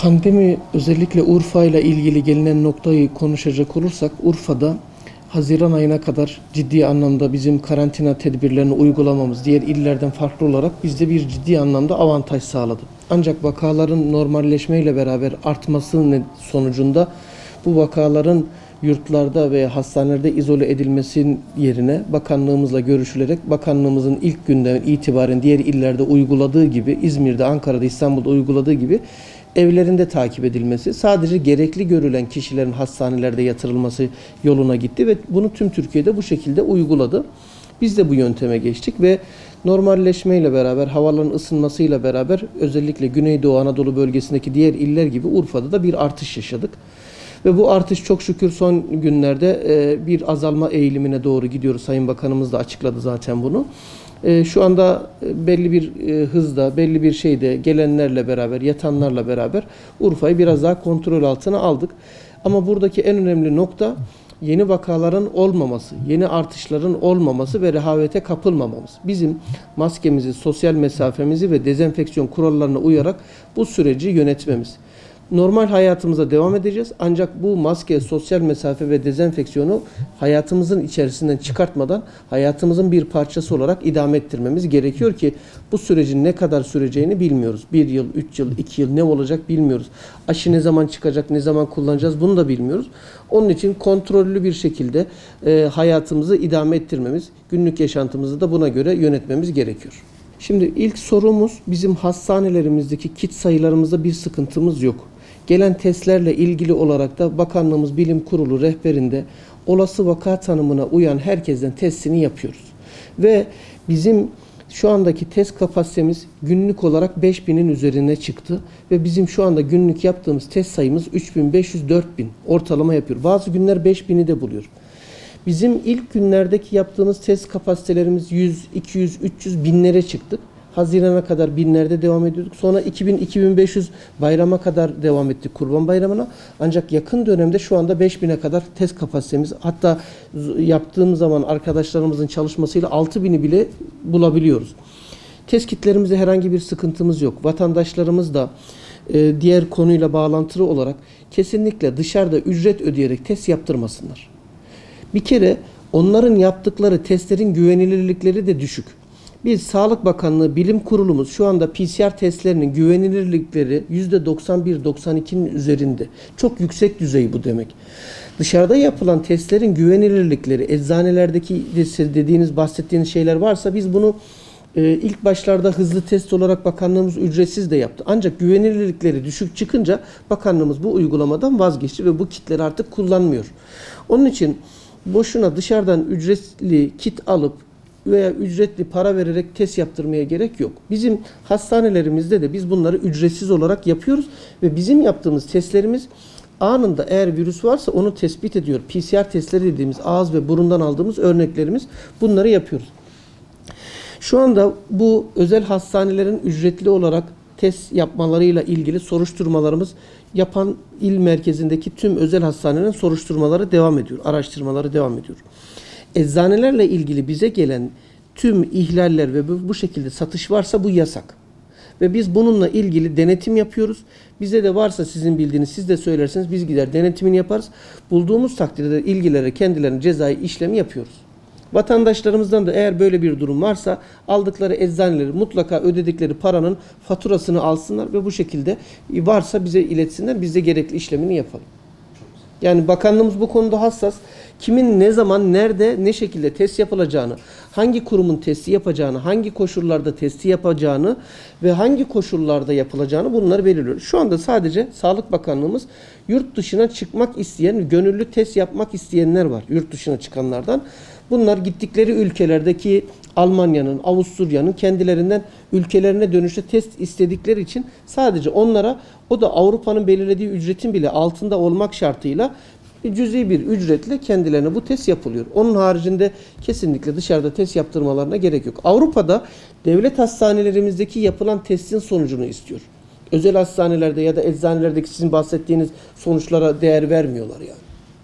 Pandemi özellikle Urfa ile ilgili gelinen noktayı konuşacak olursak Urfa'da Haziran ayına kadar ciddi anlamda bizim karantina tedbirlerini uygulamamız diğer illerden farklı olarak bizde bir ciddi anlamda avantaj sağladı. Ancak vakaların normalleşmeyle beraber artması sonucunda bu vakaların yurtlarda ve hastanelerde izole edilmesinin yerine bakanlığımızla görüşülerek bakanlığımızın ilk günden itibaren diğer illerde uyguladığı gibi İzmir'de, Ankara'da, İstanbul'da uyguladığı gibi evlerinde takip edilmesi, sadece gerekli görülen kişilerin hastanelerde yatırılması yoluna gitti ve bunu tüm Türkiye'de bu şekilde uyguladı. Biz de bu yönteme geçtik ve normalleşmeyle beraber, havaların ısınmasıyla beraber özellikle Güneydoğu Anadolu bölgesindeki diğer iller gibi Urfa'da da bir artış yaşadık. Ve bu artış çok şükür son günlerde bir azalma eğilimine doğru gidiyoruz. Sayın Bakanımız da açıkladı zaten bunu. Şu anda belli bir hızda, belli bir şeyde gelenlerle beraber, yatanlarla beraber Urfa'yı biraz daha kontrol altına aldık. Ama buradaki en önemli nokta yeni vakaların olmaması, yeni artışların olmaması ve rehavete kapılmamamız. Bizim maskemizi, sosyal mesafemizi ve dezenfeksiyon kurallarına uyarak bu süreci yönetmemiz. Normal hayatımıza devam edeceğiz. Ancak bu maske, sosyal mesafe ve dezenfeksiyonu hayatımızın içerisinden çıkartmadan hayatımızın bir parçası olarak idame ettirmemiz gerekiyor ki bu sürecin ne kadar süreceğini bilmiyoruz. 1 yıl, 3 yıl, 2 yıl ne olacak bilmiyoruz. Aşı ne zaman çıkacak, ne zaman kullanacağız bunu da bilmiyoruz. Onun için kontrollü bir şekilde hayatımızı idame ettirmemiz, günlük yaşantımızı da buna göre yönetmemiz gerekiyor. Şimdi ilk sorumuz, bizim hastanelerimizdeki kit sayılarımızda bir sıkıntımız yok. Gelen testlerle ilgili olarak da Bakanlığımız Bilim Kurulu rehberinde olası vaka tanımına uyan herkesten testini yapıyoruz. Ve bizim şu andaki test kapasitemiz günlük olarak 5000'in üzerine çıktı. Ve bizim şu anda günlük yaptığımız test sayımız 3500-4000 ortalama yapıyor. Bazı günler 5000'i de buluyor. Bizim ilk günlerdeki yaptığımız test kapasitelerimiz 100, 200, 300 binlere çıktık. Haziran'a kadar binlerde devam ediyorduk. Sonra 2000-2500 bayrama kadar devam ettik, Kurban Bayramı'na. Ancak yakın dönemde şu anda 5000'e kadar test kapasitemiz. Hatta yaptığım zaman arkadaşlarımızın çalışmasıyla 6000'i bile bulabiliyoruz. Test kitlerimizde herhangi bir sıkıntımız yok. Vatandaşlarımız da diğer konuyla bağlantılı olarak kesinlikle dışarıda ücret ödeyerek test yaptırmasınlar. Bir kere onların yaptıkları testlerin güvenilirlikleri de düşük. Biz Sağlık Bakanlığı Bilim Kurulumuz şu anda PCR testlerinin güvenilirlikleri %91-92'nin üzerinde. Çok yüksek düzey bu demek. Dışarıda yapılan testlerin güvenilirlikleri, eczanelerdeki dediğiniz, bahsettiğiniz şeyler varsa biz bunu ilk başlarda hızlı test olarak bakanlığımız ücretsiz de yaptı. Ancak güvenilirlikleri düşük çıkınca bakanlığımız bu uygulamadan vazgeçti ve bu kitleri artık kullanmıyor. Onun için boşuna dışarıdan ücretli kit alıp veya ücretli para vererek test yaptırmaya gerek yok. Bizim hastanelerimizde de biz bunları ücretsiz olarak yapıyoruz ve bizim yaptığımız testlerimiz anında eğer virüs varsa onu tespit ediyor. PCR testleri dediğimiz ağız ve burundan aldığımız örneklerimiz, bunları yapıyoruz. Şu anda bu özel hastanelerin ücretli olarak test yapmalarıyla ilgili soruşturmalarımız yapan il merkezindeki tüm özel hastanelerin soruşturmaları devam ediyor, araştırmaları devam ediyor. Eczanelerle ilgili bize gelen tüm ihlaller ve bu şekilde satış varsa bu yasak. Ve biz bununla ilgili denetim yapıyoruz. Bize de varsa sizin bildiğiniz, siz de söylerseniz biz gider denetimini yaparız. Bulduğumuz takdirde ilgilere kendilerine cezai işlemi yapıyoruz. Vatandaşlarımızdan da eğer böyle bir durum varsa aldıkları eczaneleri mutlaka ödedikleri paranın faturasını alsınlar ve bu şekilde varsa bize iletsinler. Biz de gerekli işlemini yapalım. Yani bakanlığımız bu konuda hassas. Kimin ne zaman, nerede, ne şekilde test yapılacağını, hangi kurumun testi yapacağını, hangi koşullarda testi yapacağını ve hangi koşullarda yapılacağını bunları belirliyor. Şu anda sadece Sağlık Bakanlığımız yurt dışına çıkmak isteyen, gönüllü test yapmak isteyenler var yurt dışına çıkanlardan. Bunlar gittikleri ülkelerdeki Almanya'nın, Avusturya'nın kendilerinden ülkelerine dönüşte test istedikleri için sadece onlara, o da Avrupa'nın belirlediği ücretin bile altında olmak şartıyla cüzi bir ücretle kendilerine bu test yapılıyor. Onun haricinde kesinlikle dışarıda test yaptırmalarına gerek yok. Avrupa'da devlet hastanelerimizdeki yapılan testin sonucunu istiyor. Özel hastanelerde ya da eczanelerdeki sizin bahsettiğiniz sonuçlara değer vermiyorlar yani.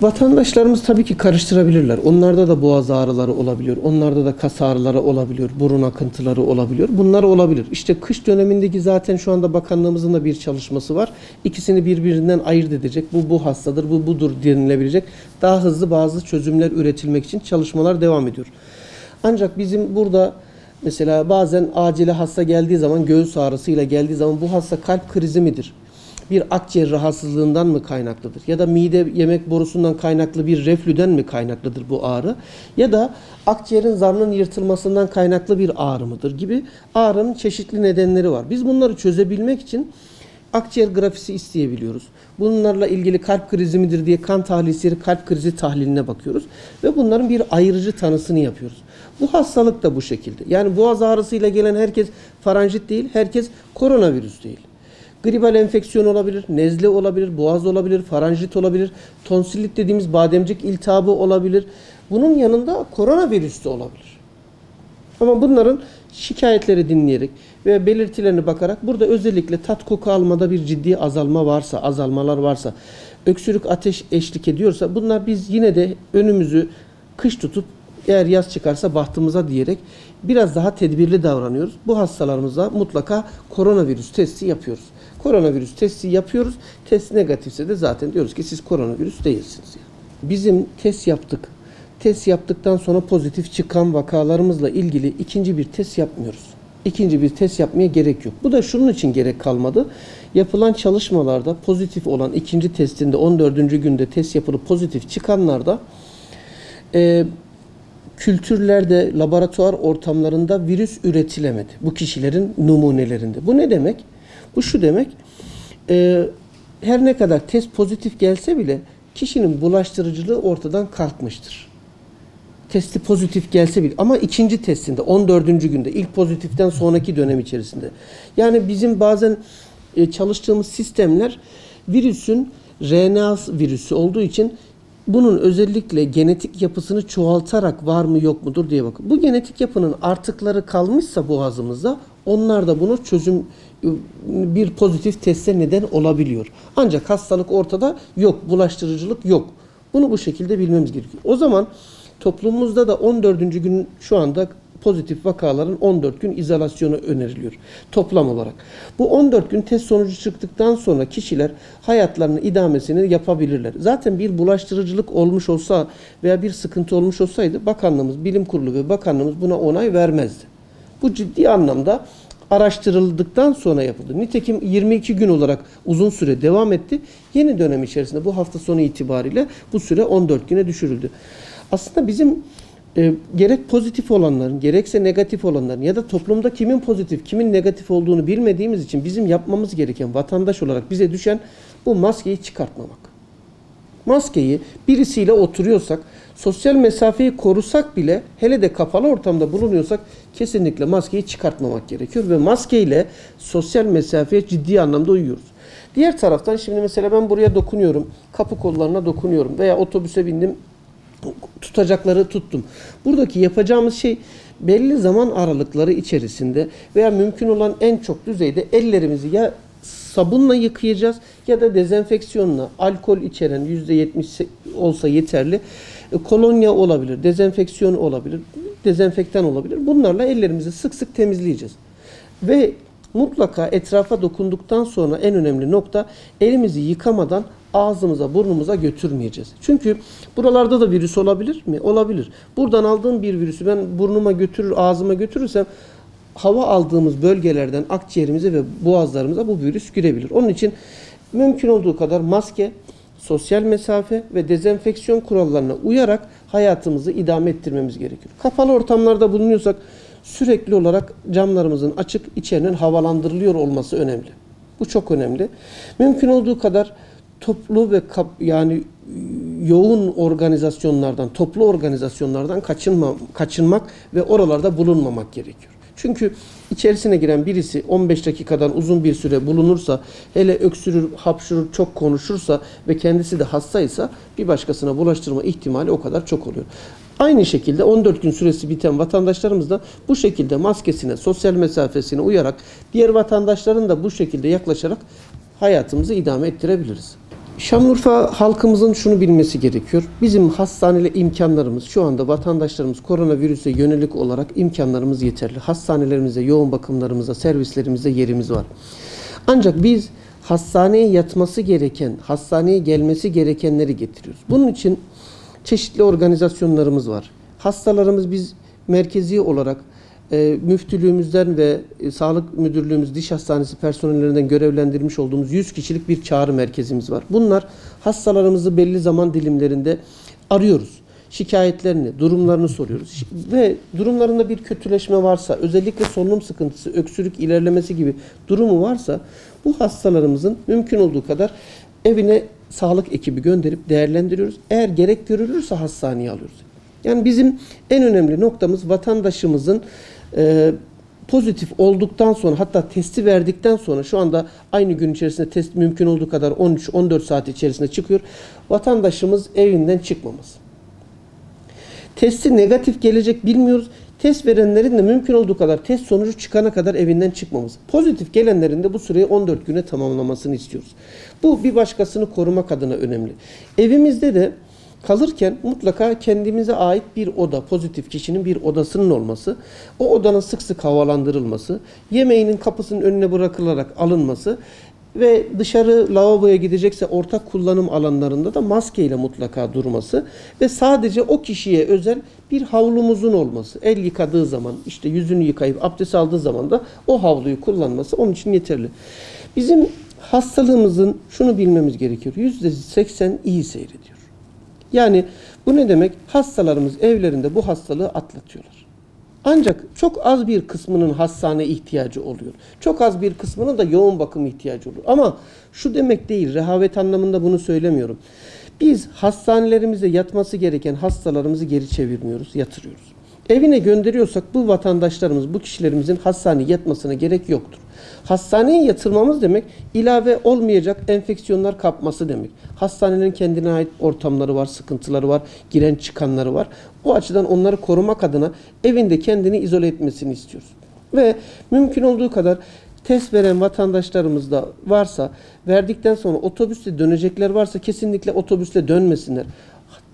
Vatandaşlarımız tabii ki karıştırabilirler. Onlarda da boğaz ağrıları olabiliyor. Onlarda da kas ağrıları olabiliyor. Burun akıntıları olabiliyor. Bunlar olabilir. İşte kış dönemindeki zaten şu anda bakanlığımızın da bir çalışması var. İkisini birbirinden ayırt edecek. Bu hastadır, bu budur denilebilecek. Daha hızlı bazı çözümler üretilmek için çalışmalar devam ediyor. Ancak bizim burada mesela bazen acile hasta geldiği zaman, göğüs ağrısıyla geldiği zaman bu hasta kalp krizi midir? Bir akciğer rahatsızlığından mı kaynaklıdır? Ya da mide yemek borusundan kaynaklı bir reflüden mi kaynaklıdır bu ağrı? Ya da akciğerin zarının yırtılmasından kaynaklı bir ağrı mıdır gibi ağrının çeşitli nedenleri var. Biz bunları çözebilmek için akciğer grafisi isteyebiliyoruz. Bunlarla ilgili kalp krizi midir diye kan tahlilleri, kalp krizi tahliline bakıyoruz. Ve bunların bir ayırıcı tanısını yapıyoruz. Bu hastalık da bu şekilde. Yani boğaz ağrısıyla gelen herkes faranjit değil, herkes koronavirüs değil. Gribal enfeksiyon olabilir, nezle olabilir, boğaz olabilir, faranjit olabilir, tonsillit dediğimiz bademcik iltihabı olabilir. Bunun yanında koronavirüs de olabilir. Ama bunların şikayetleri dinleyerek ve belirtilerine bakarak burada özellikle tat koku almada bir ciddi azalmalar varsa, öksürük ateş eşlik ediyorsa bunlar biz yine de önümüzü kış tutup eğer yaz çıkarsa bahtımıza diyerek biraz daha tedbirli davranıyoruz. Bu hastalarımıza mutlaka koronavirüs testi yapıyoruz. Koronavirüs testi yapıyoruz. Test negatifse de zaten diyoruz ki siz koronavirüs değilsiniz. Bizim test yaptık. Test yaptıktan sonra pozitif çıkan vakalarımızla ilgili ikinci bir test yapmıyoruz. İkinci bir test yapmaya gerek yok. Bu da şunun için gerek kalmadı. Yapılan çalışmalarda pozitif olan ikinci testinde 14. günde test yapılıp pozitif çıkanlarda kültürlerde, laboratuvar ortamlarında virüs üretilemedi. Bu kişilerin numunelerinde. Bu ne demek? Bu şu demek, her ne kadar test pozitif gelse bile kişinin bulaştırıcılığı ortadan kalkmıştır. Testi pozitif gelse bile ama ikinci testinde 14. günde ilk pozitiften sonraki dönem içerisinde. Yani bizim bazen çalıştığımız sistemler virüsün RNA virüsü olduğu için bunun özellikle genetik yapısını çoğaltarak var mı yok mudur diye bakın. Bu genetik yapının artıkları kalmışsa boğazımızda onlar da bunu bir pozitif teste neden olabiliyor. Ancak hastalık ortada yok, bulaştırıcılık yok. Bunu bu şekilde bilmemiz gerekiyor. O zaman toplumumuzda da 14. gün şu anda pozitif vakaların 14 gün izolasyonu öneriliyor toplam olarak. Bu 14 gün test sonucu çıktıktan sonra kişiler hayatlarının idamesini yapabilirler. Zaten bir bulaştırıcılık olmuş olsa veya bir sıkıntı olmuş olsaydı bakanlığımız, bilim kurulu ve bakanlığımız buna onay vermezdi. Bu ciddi anlamda araştırıldıktan sonra yapıldı. Nitekim 22 gün olarak uzun süre devam etti. Yeni dönem içerisinde bu hafta sonu itibariyle bu süre 14 güne düşürüldü. Aslında bizim gerek pozitif olanların, gerekse negatif olanların ya da toplumda kimin pozitif, kimin negatif olduğunu bilmediğimiz için bizim yapmamız gereken vatandaş olarak bize düşen bu maskeyi çıkartmamak. Maskeyi birisiyle oturuyorsak, sosyal mesafeyi korusak bile hele de kapalı ortamda bulunuyorsak kesinlikle maskeyi çıkartmamak gerekiyor ve maskeyle sosyal mesafeye ciddi anlamda uyuyoruz. Diğer taraftan şimdi mesela ben buraya dokunuyorum, kapı kollarına dokunuyorum veya otobüse bindim, tutacakları tuttum. Buradaki yapacağımız şey belli zaman aralıkları içerisinde veya mümkün olan en çok düzeyde ellerimizi ya sabunla yıkayacağız ya da dezenfeksiyonla, alkol içeren %70 olsa yeterli, kolonya olabilir, dezenfeksiyon olabilir, dezenfektan olabilir. Bunlarla ellerimizi sık sık temizleyeceğiz. Ve mutlaka etrafa dokunduktan sonra en önemli nokta elimizi yıkamadan ağzımıza, burnumuza götürmeyeceğiz. Çünkü buralarda da virüs olabilir mi? Olabilir. Buradan aldığım bir virüsü ben burnuma götürür, ağzıma götürürsem hava aldığımız bölgelerden akciğerimize ve boğazlarımıza bu virüs girebilir. Onun için mümkün olduğu kadar maske, sosyal mesafe ve dezenfeksiyon kurallarına uyarak hayatımızı idame ettirmemiz gerekiyor. Kapalı ortamlarda bulunuyorsak sürekli olarak camlarımızın açık, içerinin havalandırılıyor olması önemli. Bu çok önemli. Mümkün olduğu kadar toplu ve yoğun organizasyonlardan, toplu organizasyonlardan kaçınmak ve oralarda bulunmamak gerekiyor. Çünkü içerisine giren birisi 15 dakikadan uzun bir süre bulunursa, hele öksürür, hapşurur, çok konuşursa ve kendisi de hastaysa bir başkasına bulaştırma ihtimali o kadar çok oluyor. Aynı şekilde 14 gün süresi biten vatandaşlarımız da bu şekilde maskesine, sosyal mesafesine uyarak diğer vatandaşların da bu şekilde yaklaşarak hayatımızı idame ettirebiliriz. Şanlıurfa halkımızın şunu bilmesi gerekiyor. Bizim hastane imkanlarımız, şu anda vatandaşlarımız koronavirüse yönelik olarak imkanlarımız yeterli. Hastanelerimize, yoğun bakımlarımıza, servislerimize yerimiz var. Ancak biz hastaneye yatması gereken, hastaneye gelmesi gerekenleri getiriyoruz. Bunun için çeşitli organizasyonlarımız var. Hastalarımız biz merkezi olarak müftülüğümüzden ve sağlık müdürlüğümüz, diş hastanesi personellerinden görevlendirmiş olduğumuz 100 kişilik bir çağrı merkezimiz var. Bunlar hastalarımızı belli zaman dilimlerinde arıyoruz. Şikayetlerini, durumlarını soruyoruz. Ve durumlarında bir kötüleşme varsa, özellikle solunum sıkıntısı, öksürük ilerlemesi gibi durumu varsa bu hastalarımızın mümkün olduğu kadar evine sağlık ekibi gönderip değerlendiriyoruz. Eğer gerek görülürse hastaneye alıyoruz. Yani bizim en önemli noktamız vatandaşımızın pozitif olduktan sonra, hatta testi verdikten sonra, şu anda aynı gün içerisinde test mümkün olduğu kadar 13-14 saat içerisinde çıkıyor. Vatandaşımız evinden çıkmaması. Testi negatif gelecek bilmiyoruz. Test verenlerin de mümkün olduğu kadar test sonucu çıkana kadar evinden çıkmaması. Pozitif gelenlerin de bu süreyi 14 güne tamamlamasını istiyoruz. Bu bir başkasını korumak adına önemli. Evimizde de kalırken mutlaka kendimize ait bir oda, pozitif kişinin bir odasının olması, o odanın sık sık havalandırılması, yemeğinin kapısının önüne bırakılarak alınması ve dışarı lavaboya gidecekse ortak kullanım alanlarında da maskeyle mutlaka durması ve sadece o kişiye özel bir havlumuzun olması. El yıkadığı zaman, işte yüzünü yıkayıp abdest aldığı zaman da o havluyu kullanması onun için yeterli. Bizim hastalığımızın şunu bilmemiz gerekiyor. %80 iyi seyrediyor. Yani bu ne demek? Hastalarımız evlerinde bu hastalığı atlatıyorlar. Ancak çok az bir kısmının hastane ihtiyacı oluyor. Çok az bir kısmının da yoğun bakım ihtiyacı oluyor. Ama şu demek değil, rehavet anlamında bunu söylemiyorum. Biz hastanelerimize yatması gereken hastalarımızı geri çevirmiyoruz, yatırıyoruz. Evine gönderiyorsak bu vatandaşlarımız, bu kişilerimizin hastaneye yatmasına gerek yoktur. Hastaneye yatırmamız demek ilave olmayacak enfeksiyonlar kapması demek. Hastanelerin kendine ait ortamları var, sıkıntıları var, giren çıkanları var. O açıdan onları korumak adına evinde kendini izole etmesini istiyoruz. Ve mümkün olduğu kadar test veren vatandaşlarımız da varsa, verdikten sonra otobüsle dönecekler varsa kesinlikle otobüsle dönmesinler.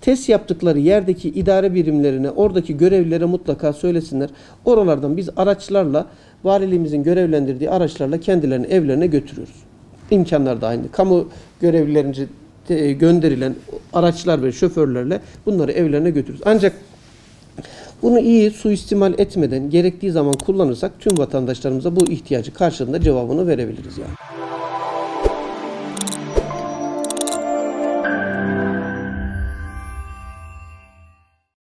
Test yaptıkları yerdeki idare birimlerine, oradaki görevlilere mutlaka söylesinler. Oralardan biz araçlarla, valiliğimizin görevlendirdiği araçlarla kendilerini evlerine götürüyoruz. İmkanlar da aynı. Kamu görevlilerince gönderilen araçlar ve şoförlerle bunları evlerine götürürüz. Ancak bunu iyi suistimal etmeden gerektiği zaman kullanırsak tüm vatandaşlarımıza bu ihtiyacı karşılığında cevabını verebiliriz yani.